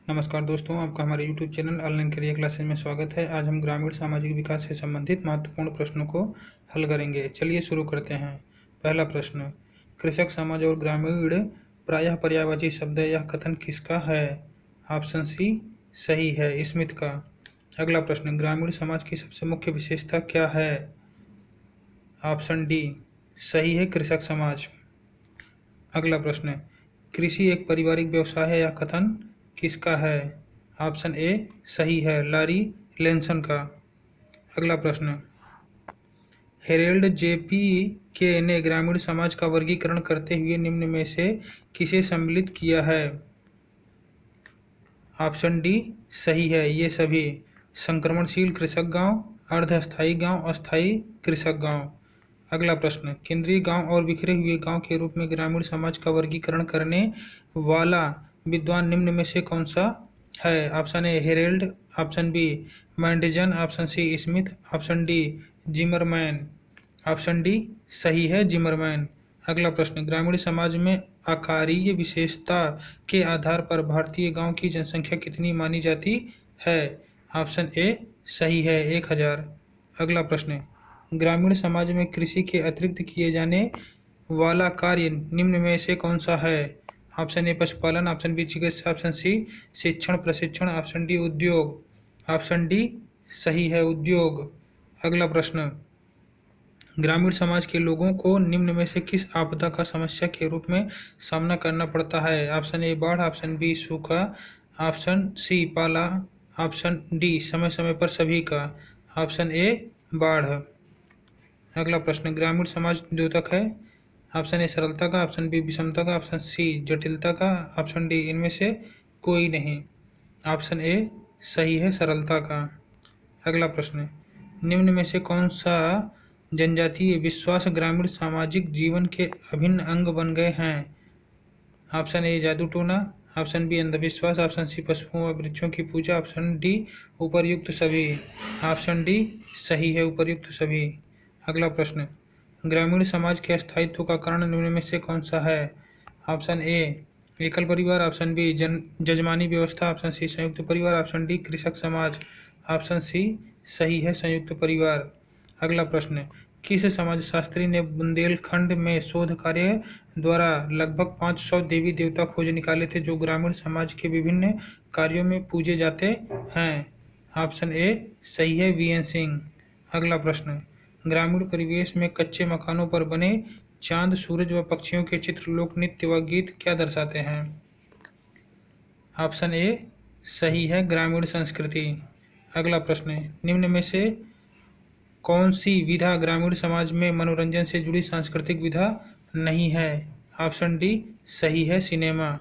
नमस्कार दोस्तों, आपका हमारे YouTube channel online career classes में स्वागत है। आज हम ग्रामीण सामाजिक विकास से संबंधित महत्वपूर्ण प्रश्नों को हल करेंगे। चलिए शुरू करते हैं। पहला प्रश्न, कृषक समाज और ग्रामीण प्रायः पर्यायवाची शब्द है। यह कथन किसका है? ऑप्शन सी सही है, स्मिथ का। अगला प्रश्न, ग्रामीण समाज की सबसे मुख्य विशेषता क्या है? ऑप्शन डी सही है, कृषक समाज। अगला प्रश्न, कृषि एक पारिवारिक व्यवसाय है। यह कथन किसका है? ऑप्शन ए सही है, लारी लेंसन का। अगला प्रश्न, हेरेल्ड जेपी के ने ग्रामीण समाज का वर्गीकरण करते हुए निम्न में से किसे सम्मिलित किया है? ऑप्शन डी सही है, ये सभी: संक्रमणशील कृषक गांव, अर्धस्थायी गांव, अस्थायी कृषक गांव। अगला प्रश्न, केंद्रीय गांव और बिखरे हुए गांव के रूप में ग्रामीण समाज का वर्गीकरण करने वाला विद्वान निम्न में से कौन सा है? Option A Harold, option B मैंडेजन, option C Smith, option D Zimmerman. Option D सही है, जिमरमैन। अगला प्रश्न, ग्रामीण समाज में आकारीय विशेषता के आधार पर भारतीय गांव की जनसंख्या कितनी मानी जाती है? ऑप्शन ए सही है, 1000। अगला प्रश्न, ग्रामीण समाज में कृषि के अतिरिक्त किए जाने वाला कार्य निम्न में से कौन सा है? ऑप्शन ए पशुपालन, ऑप्शन बी चिकित्सा, ऑप्शन सी शिक्षण प्रशिक्षण, ऑप्शन डी उद्योग। ऑप्शन डी सही है, उद्योग। अगला प्रश्न, ग्रामीण समाज के लोगों को निम्न में से किस आपदा का समस्या के रूप में सामना करना पड़ता है? ऑप्शन ए बाढ़, ऑप्शन बी सूखा, ऑप्शन सी पाला, ऑप्शन डी समय समय पर सभी का। ऑप्शन ए बाढ़। अगला प्रश्न, ग्रामीण समाज द्योतक है। ऑप्शन ए सरलता का, ऑप्शन बी विषमता का, ऑप्शन सी जटिलता का, ऑप्शन डी इनमें से कोई नहीं। ऑप्शन ए सही है, सरलता का। अगला प्रश्न, निम्न में से कौन सा जनजातीय विश्वास ग्रामीण सामाजिक जीवन के अभिन्न अंग बन गए हैं? ऑप्शन ए जादू टोना, ऑप्शन बी अंधविश्वास, ऑप्शन सी पशुओं व वृक्षों की पूजा, ऑप्शन डी उपर्युक्त सभी। ऑप्शन डी सही है, उपर्युक्त सभी। अगला प्रश्न, ग्रामीण समाज के स्थायित्व का कारण निम्न में से कौन सा है? ऑप्शन ए एकल परिवार, ऑप्शन बी जजमानी व्यवस्था, ऑप्शन सी संयुक्त परिवार, ऑप्शन डी कृषक समाज। ऑप्शन सी सही है, संयुक्त परिवार। अगला प्रश्न, किस समाजशास्त्री ने बुंदेलखंड में शोध कार्य द्वारा लगभग 500 देवी देवता खोज निकाले थे जो ग्रामीण समाज के विभिन्न कार्यों में पूजे जाते हैं? ऑप्शन ए सही है, वीएन सिंह। अगला प्रश्न, ग्रामीण परिवेश में कच्चे मकानों पर बने चांद, सूरज व पक्षियों के चित्र, लोक नृत्य व गीत क्या दर्शाते हैं? ऑप्शन ए सही है, ग्रामीण संस्कृति। अगला प्रश्न, निम्न में से कौन सी विधा ग्रामीण समाज में मनोरंजन से जुड़ी सांस्कृतिक विधा नहीं है? ऑप्शन डी सही है, सिनेमा।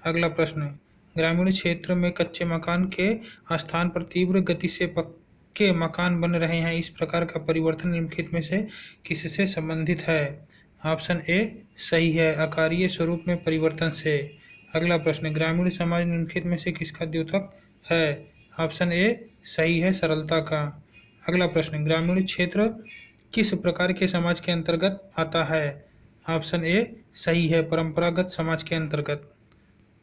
अगला प्रश्न, ग्रामीण क्षेत्र में कच्चे मकान के स्थान पर तीव्र गति से पक्के मकान बन रहे हैं। इस प्रकार का परिवर्तन निम्नलिखित में से किससे संबंधित है? ऑप्शन ए सही है, आकारीय स्वरूप में परिवर्तन से। अगला प्रश्न, ग्रामीण समाज निम्नलिखित में से किसका द्योतक है? ऑप्शन ए सही है, सरलता का। अगला प्रश्न, ग्रामीण क्षेत्र किस प्रकार के समाज के अंतर्गत आता है? ऑप्शन ए सही है, परंपरागत समाज के अंतर्गत।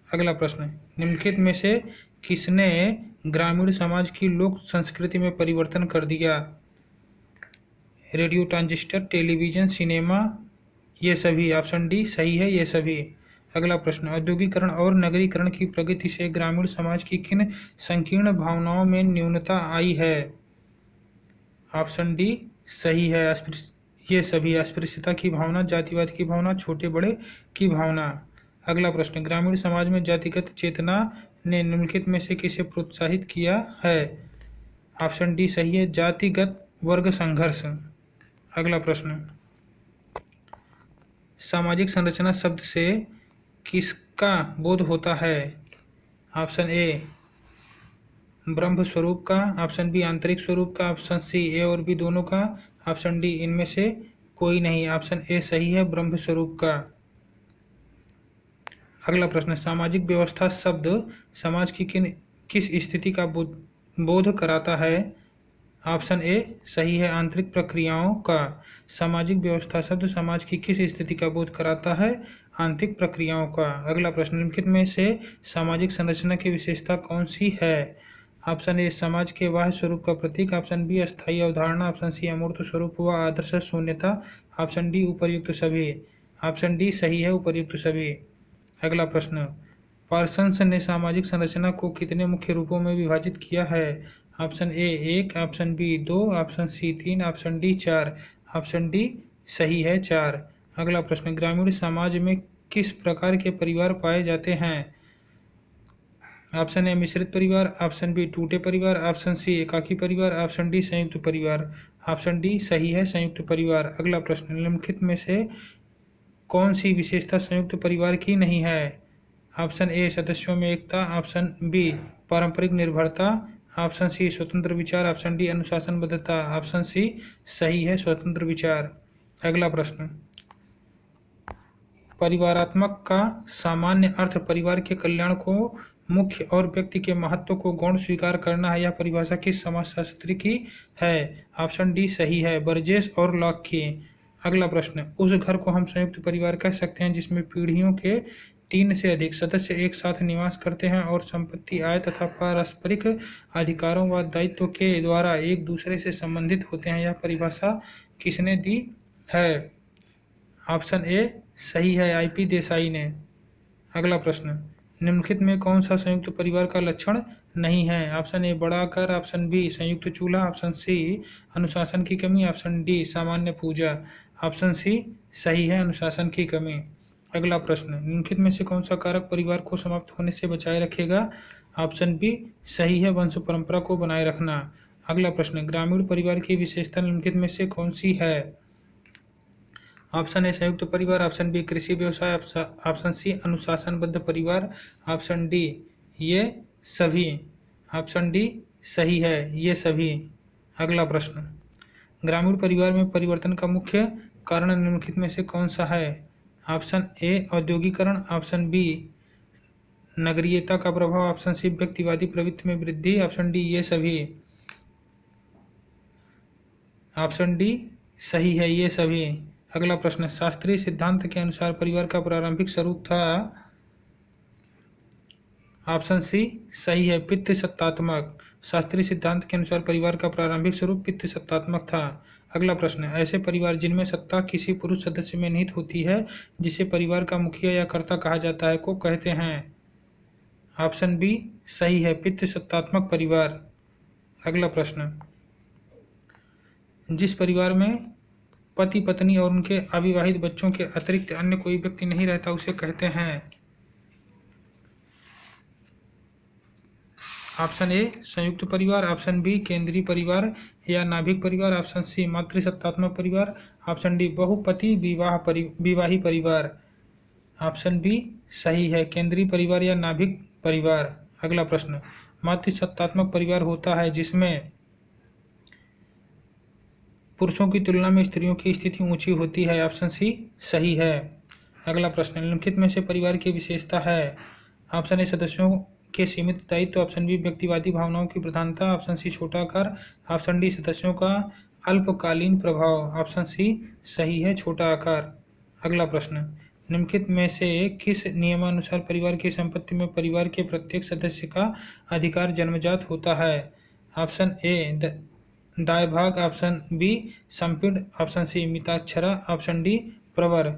अगला प्रश्न, निम्नलिखित में से किसने ग्रामीण समाज की लोक संस्कृति में परिवर्तन कर दिया? रेडियो, ट्रांजिस्टर, टेलीविजन, सिनेमा, ये सभी। ऑप्शन डी सही है, ये सभी। अगला प्रश्न, औद्योगिकरण और नगरीकरण की प्रगति से ग्रामीण समाज की किन संकीर्ण भावनाओं में न्यूनता आई है? ऑप्शन डी सही है, ये सभी: अस्पृश्यता की भावना, जातिवाद की भावना, छोटे बड़े की भावना। अगला प्रश्न, ग्रामीण समाज में जातिगत चेतना ने निम्नलिखित में से किसे प्रोत्साहित किया है? ऑप्शन डी सही है, जातिगत वर्ग संघर्ष। अगला प्रश्न, सामाजिक संरचना शब्द से किसका बोध होता है? ऑप्शन ए ब्रह्म स्वरूप का, ऑप्शन बी आंतरिक स्वरूप का, ऑप्शन सी ए और बी दोनों का, ऑप्शन डी इनमें से कोई नहीं। ऑप्शन ए सही है, ब्रह्म स्वरूप का। अगला प्रश्न, सामाजिक व्यवस्था शब्द समाज की किस स्थिति का बोध कराता है? ऑप्शन ए सही है, आंतरिक प्रक्रियाओं का। सामाजिक व्यवस्था शब्द समाज की किस स्थिति का बोध कराता है? आंतरिक प्रक्रियाओं का। अगला प्रश्न, निम्नलिखित में से सामाजिक संरचना की विशेषता कौन सी है? ऑप्शन ए समाज के बाह्य स्वरूप का प्रतीक, ऑप्शन बी अस्थायी अवधारणा, ऑप्शन सी अमूर्त स्वरूप व आदर्श शून्यता, ऑप्शन डी उपर्युक्त सभी। ऑप्शन डी सही है, उपर्युक्त सभी। अगला प्रश्न, पार्सन्स ने सामाजिक संरचना को कितने मुख्य रूपों में विभाजित किया है? Option A 1, option B 2, option C 3, option D 4, option D सही है 4। अगला प्रश्न, ग्रामीण समाज में किस प्रकार के परिवार पाए जाते हैं? ऑप्शन ए मिश्रित परिवार, ऑप्शन बी टूटे परिवार, ऑप्शन सी एकाकी परिवार, ऑप्शन डी संयुक्त परिवार। ऑप्शन डी सही है, संयुक्त परिवार। अगला प्रश्न, निम्नलिखित में से कौन सी विशेषता संयुक्त परिवार की नहीं है? ऑप्शन ए सदस्यों में एकता, ऑप्शन बी पारंपरिक निर्भरता, ऑप्शन सी स्वतंत्र विचार, ऑप्शन डी अनुशासनबद्धता, ऑप्शन सी सही है, स्वतंत्र विचार। अगला प्रश्न, परिवारात्मक का सामान्य अर्थ परिवार के कल्याण को मुख्य और व्यक्ति के महत्व को गौण स्वीकार करना है। यह परिभाषा किस समाजशास्त्री की है? ऑप्शन डी सही है, बर्जेस और लॉक की। अगला प्रश्न, उस घर को हम संयुक्त परिवार कह सकते हैं जिसमें पीढ़ियों के 3 से अधिक सदस्य एक साथ निवास करते हैं और संपत्ति, आय तथा पारस्परिक अधिकारों व दायित्व के द्वारा एक दूसरे से संबंधित होते हैं। यह परिभाषा किसने दी है? ऑप्शन ए सही है, IP देसाई ने। अगला प्रश्न, निम्नलिखित में कौन सा संयुक्त परिवार का लक्षण नहीं है? ऑप्शन ए बड़ा आकार, ऑप्शन बी संयुक्त चूल्हा, ऑप्शन सी अनुशासन की कमी, ऑप्शन डी सामान्य पूजा, ऑप्शन सी सही है, अनुशासन की कमी। अगला प्रश्न, निम्नलिखित में से कौन सा कारक परिवार को समाप्त होने से बचाए रखेगा? ऑप्शन बी सही है, वंश परंपरा को बनाए रखना। अगला प्रश्न, ग्रामीण परिवार की विशेषता निम्नलिखित में से कौन सी है? ऑप्शन ए संयुक्त परिवार, ऑप्शन बी कृषि व्यवसाय, ऑप्शन सी अनुशासनबद्ध परिवार, ऑप्शन डी ये सभी। ऑप्शन डी सही है, ये सभी। अगला प्रश्न, ग्रामीण परिवार में परिवर्तन का मुख्य कारण निम्नलिखित में से कौन सा है? ऑप्शन ए औद्योगिकरण, ऑप्शन बी नगरीयता का प्रभाव, ऑप्शन सी व्यक्तिवादी प्रवृत्ति में वृद्धि, ऑप्शन डी ये सभी। ऑप्शन डी सही है, ये सभी। अगला प्रश्न, शास्त्रीय सिद्धांत के अनुसार परिवार का प्रारंभिक स्वरूप था? ऑप्शन सी सही है, पितृ सत्तात्मक। शास्त्रीय सिद्धांत के अनुसार परिवार का प्रारंभिक स्वरूप पितृ सत्तात्मक था। अगला प्रश्न, ऐसे परिवार जिनमें सत्ता किसी पुरुष सदस्य में निहित होती है, जिसे परिवार का मुखिया या कर्ता कहा जाता है, को कहते हैं? ऑप्शन बी सही है, पितृ सत्तात्मक परिवार। अगला प्रश्न, जिस परिवार में पति पत्नी और उनके अविवाहित बच्चों के अतिरिक्त अन्य कोई व्यक्ति नहीं रहता, उसे कहते हैं? ऑप्शन ए संयुक्त परिवार, ऑप्शन बी केंद्रीय परिवार या नाभिक परिवार, ऑप्शन सी मातृसत्तात्मक परिवार, ऑप्शन डी बहुपति विवाही परिवार। ऑप्शन बी सही है, केंद्रीय परिवार या नाभिक परिवार। अगला प्रश्न, मातृसत्तात्मक परिवार होता है जिसमें पुरुषों की तुलना में स्त्रियों की स्थिति ऊंची होती है, ऑप्शन सी सही है। अगला प्रश्न, निम्नलिखित में से परिवार की विशेषता है? ऑप्शन ए सदस्यों के सीमित दायित्व, ऑप्शन बी व्यक्तिवादी भावनाओं की प्रधानता, ऑप्शन सी छोटा आकार, ऑप्शन डी सदस्यों का अल्पकालीन प्रभाव, ऑप्शन सी सही है, छोटा आकार। अगला प्रश्न, निम्नलिखित में से किस नियमानुसार परिवार की संपत्ति में परिवार के प्रत्येक सदस्य का अधिकार जन्मजात होता है? Option A Dayabhaga, option B संपीड़, option C Mitakshara, option D Pravar.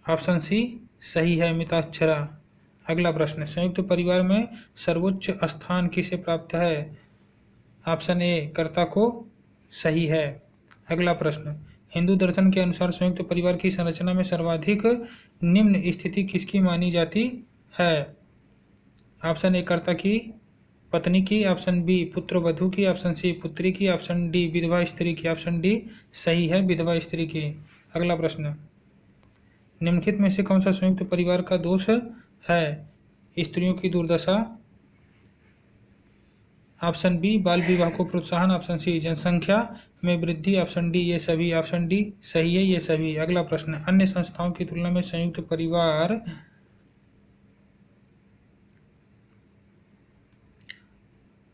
Option C सही है, मिताक्षरा। अगला प्रश्न, संयुक्त परिवार में सर्वोच्च स्थान किसे प्राप्त है? ऑप्शन ए कर्ता को, सही है। अगला प्रश्न, हिंदू दर्शन के अनुसार संयुक्त परिवार की संरचना में सर्वाधिक निम्न स्थिति किसकी मानी जाती है? ऑप्शन ए कर्ता की पत्नी की, ऑप्शन बी पुत्र वधू की, ऑप्शन सी पुत्री की, ऑप्शन डी विधवा स्त्री की, ऑप्शन डी सही है, विधवा स्त्री की। अगला प्रश्न, निम्नलिखित में से कौन सा संयुक्त परिवार का दोष है? स्त्रियों की दुर्दशा, ऑप्शन बी बाल विवाह को प्रोत्साहन, ऑप्शन सी जनसंख्या में वृद्धि, ऑप्शन डी ये सभी। ऑप्शन डी सही है, ये सभी। अगला प्रश्न, अन्य संस्थाओं की तुलना में संयुक्त परिवार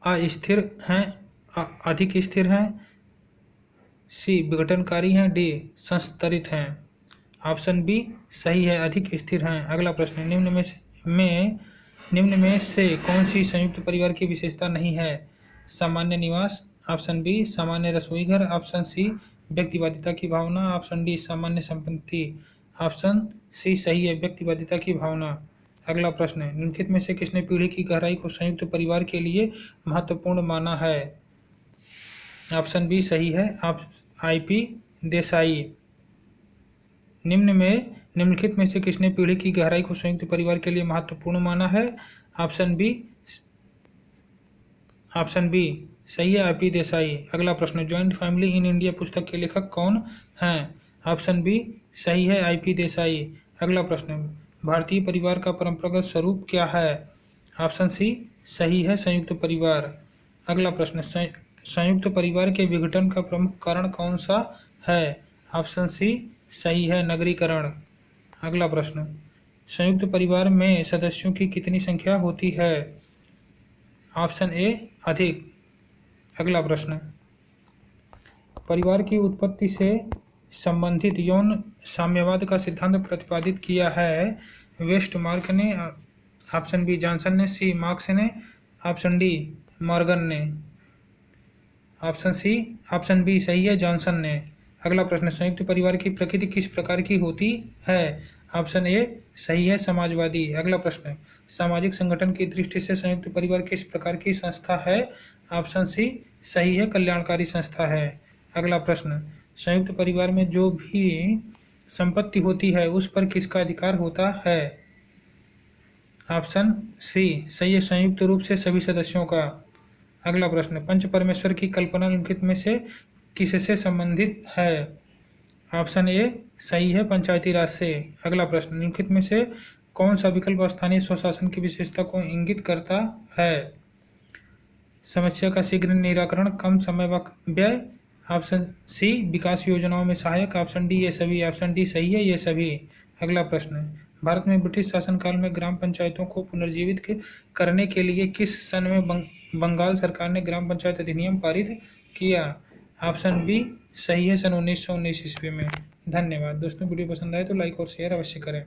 अस्थिर हैं, अधिक स्थिर हैं, सी विघटनकारी हैं, डी संस्तरित हैं। ऑप्शन बी सही है, अधिक स्थिर हैं। अगला प्रश्न, निम्न में से कौन सी संयुक्त परिवार की विशेषता नहीं है? सामान्य निवास, ऑप्शन बी सामान्य रसोई घर, ऑप्शन सी व्यक्तिवादिता की भावना, ऑप्शन डी सामान्य संपत्ति, ऑप्शन सी सही है व्यक्तिवादिता की भावना। अगला प्रश्न है, निम्नलिखित में से किसने पीढ़ी की गहराई को संयुक्त परिवार के लिए महत्वपूर्ण माना है? ऑप्शन बी सही है, आप IP देसाई। निम्नलिखित में से किसने पीढ़ी की गहराई को संयुक्त परिवार के लिए महत्वपूर्ण माना है? ऑप्शन बी सही है, IP देसाई। अगला प्रश्न, जॉइंट फैमिली इन इंडिया पुस्तक के लेखक कौन हैं? ऑप्शन बी सही है, IP देसाई। अगला प्रश्न, भारतीय परिवार का परंपरागत स्वरूप क्या है? ऑप्शन सी सही है, संयुक्त परिवार। अगला प्रश्न, संयुक्त परिवार के विघटन का प्रमुख कारण कौन सा है? ऑप्शन सी सही है, नगरीकरण। अगला प्रश्न, संयुक्त परिवार में सदस्यों की कितनी संख्या होती है? ऑप्शन ए अधिक। अगला प्रश्न, परिवार की उत्पत्ति से संबंधित यौन साम्यवाद का सिद्धांत प्रतिपादित किया है? वेस्टमार्क ने, ऑप्शन बी जॉनसन ने, सी मार्क्स ने, ऑप्शन डी मॉर्गन ने। ऑप्शन बी सही है, जॉनसन ने। अगला प्रश्न, संयुक्त परिवार की प्रकृति किस प्रकार की होती है? ऑप्शन ए सही है, समाजवादी। अगला प्रश्न, सामाजिक संगठन की दृष्टि से संयुक्त परिवार किस प्रकार की संस्था है? ऑप्शन सी सही है, कल्याणकारी संस्था है। अगला प्रश्न, संयुक्त परिवार में जो भी संपत्ति होती है उस पर किसका अधिकार होता है? ऑप्शन सी सही है, संयुक्त रूप से सभी सदस्यों का। अगला प्रश्न, पंच परमेश्वर की कल्पना निम्नलिखित में से किससे संबंधित है? ऑप्शन ए सही है, पंचायती राज से। अगला प्रश्न, निम्नलिखित में से कौन सा विकल्प स्थानीय स्वशासन की विशेषता को इंगित करता है? समस्या का शीघ्र निराकरण, कम समय व व्यय, ऑप्शन सी विकास योजनाओं में सहायक, ऑप्शन डी ये सभी। ऑप्शन डी सही है, ये सभी। अगला प्रश्न, भारत में ब्रिटिश शासनकाल में ग्राम पंचायतों को पुनर्जीवित करने के लिए किस सन में बंगाल सरकार ने ग्राम पंचायत अधिनियम पारित किया? ऑप्शन बी सही है, सन 1919 ईस्वी में। धन्यवाद दोस्तों, वीडियो पसंद आए तो लाइक और शेयर अवश्य करें।